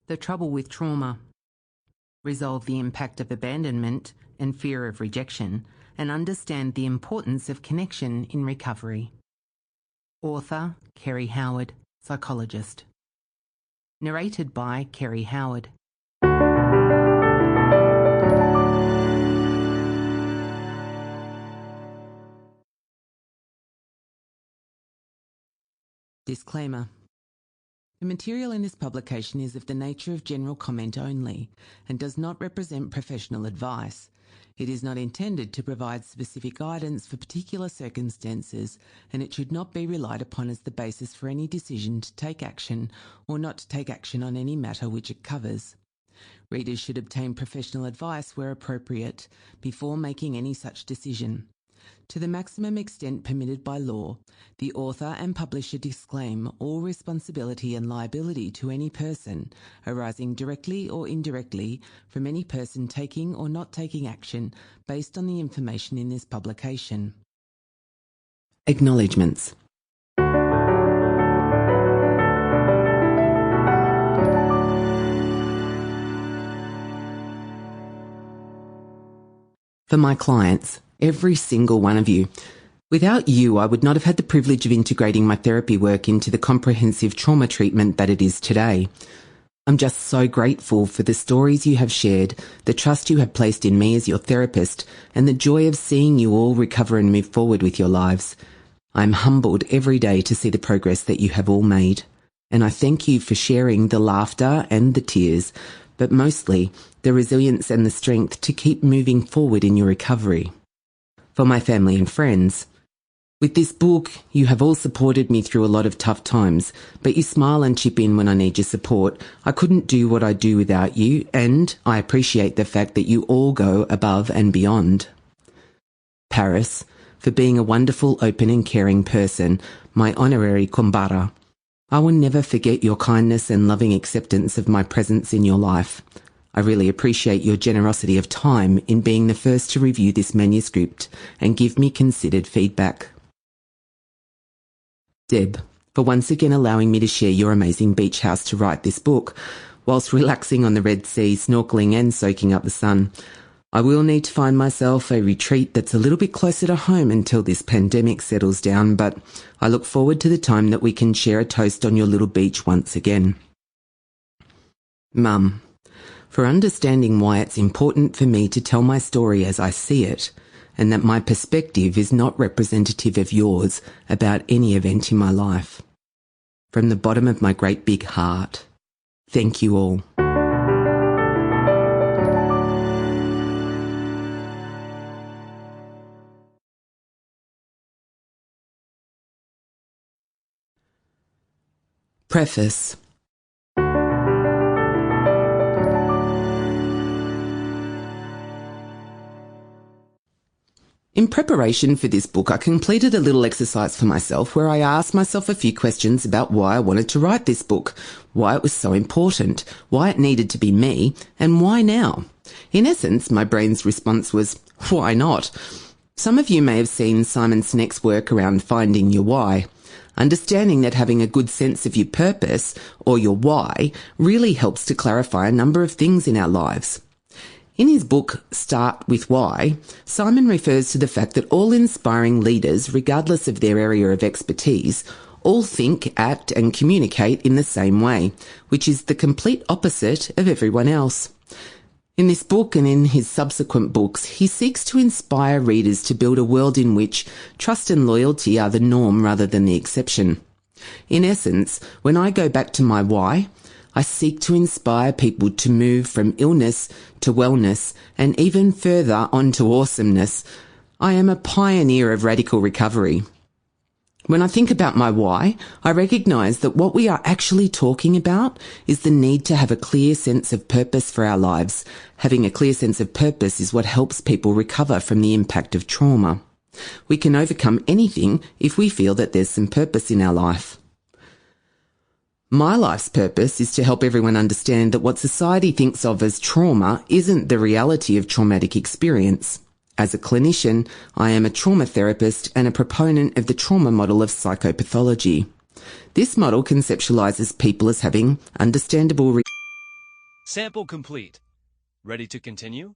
The trouble with trauma. Resolve the impact of abandonment and fear of rejection, and understand the importance of connection in recovery. Author, Kerry Howard, psychologist. Narrated by Kerry Howard. Disclaimer. The material in this publication is of the nature of general comment only and does not represent professional advice. It is not intended to provide specific guidance for particular circumstances, and it should not be relied upon as the basis for any decision to take action or not to take action on any matter which it covers. Readers should obtain professional advice where appropriate before making any such decision. To the maximum extent permitted by law, the author and publisher disclaim all responsibility and liability to any person arising directly or indirectly from any person taking or not taking action based on the information in this publication. Acknowledgements. For my clients, every single one of you. Without you, I would not have had the privilege of integrating my therapy work into the comprehensive trauma treatment that it is today. I'm just so grateful for the stories you have shared, the trust you have placed in me as your therapist, and the joy of seeing you all recover and move forward with your lives. I'm humbled every day to see the progress that you have all made, and I thank you for sharing the laughter and the tears, but mostly the resilience and the strength to keep moving forward in your recovery. For my family and friends, with this book, you have all supported me through a lot of tough times, but you smile and chip in when I need your support. I couldn't do what I do without you, and I appreciate the fact that you all go above and beyond. Paris, for being a wonderful, open and caring person, my honorary kumbara. I will never forget your kindness and loving acceptance of my presence in your life. I really appreciate your generosity of time in being the first to review this manuscript and give me considered feedback. Deb, for once again allowing me to share your amazing beach house to write this book, whilst relaxing on the Red Sea, snorkeling and soaking up the sun. I will need to find myself a retreat that's a little bit closer to home until this pandemic settles down, but I look forward to the time that we can share a toast on your little beach once again. Mum, for understanding why it's important for me to tell my story as I see it, and that my perspective is not representative of yours about any event in my life. From the bottom of my great big heart, thank you all. Preface. In preparation for this book, I completed a little exercise for myself where I asked myself a few questions about why I wanted to write this book, why it was so important, why it needed to be me, and why now. In essence, my brain's response was, why not? Some of you may have seen Simon Sinek's work around finding your why. Understanding that having a good sense of your purpose, or your why, really helps to clarify a number of things in our lives. In his book, Start With Why, Simon refers to the fact that all inspiring leaders, regardless of their area of expertise, all think, act and communicate in the same way, which is the complete opposite of everyone else. In this book and in his subsequent books, he seeks to inspire readers to build a world in which trust and loyalty are the norm rather than the exception. In essence, when I go back to my why, I seek to inspire people to move from illness to wellness and even further on to awesomeness. I am a pioneer of radical recovery. When I think about my why, I recognise that what we are actually talking about is the need to have a clear sense of purpose for our lives. Having a clear sense of purpose is what helps people recover from the impact of trauma. We can overcome anything if we feel that there's some purpose in our life. My life's purpose is to help everyone understand that what society thinks of as trauma isn't the reality of traumatic experience. As a clinician, I am a trauma therapist and a proponent of the trauma model of psychopathology. This model conceptualizes people as having understandable Sample complete. Ready to continue?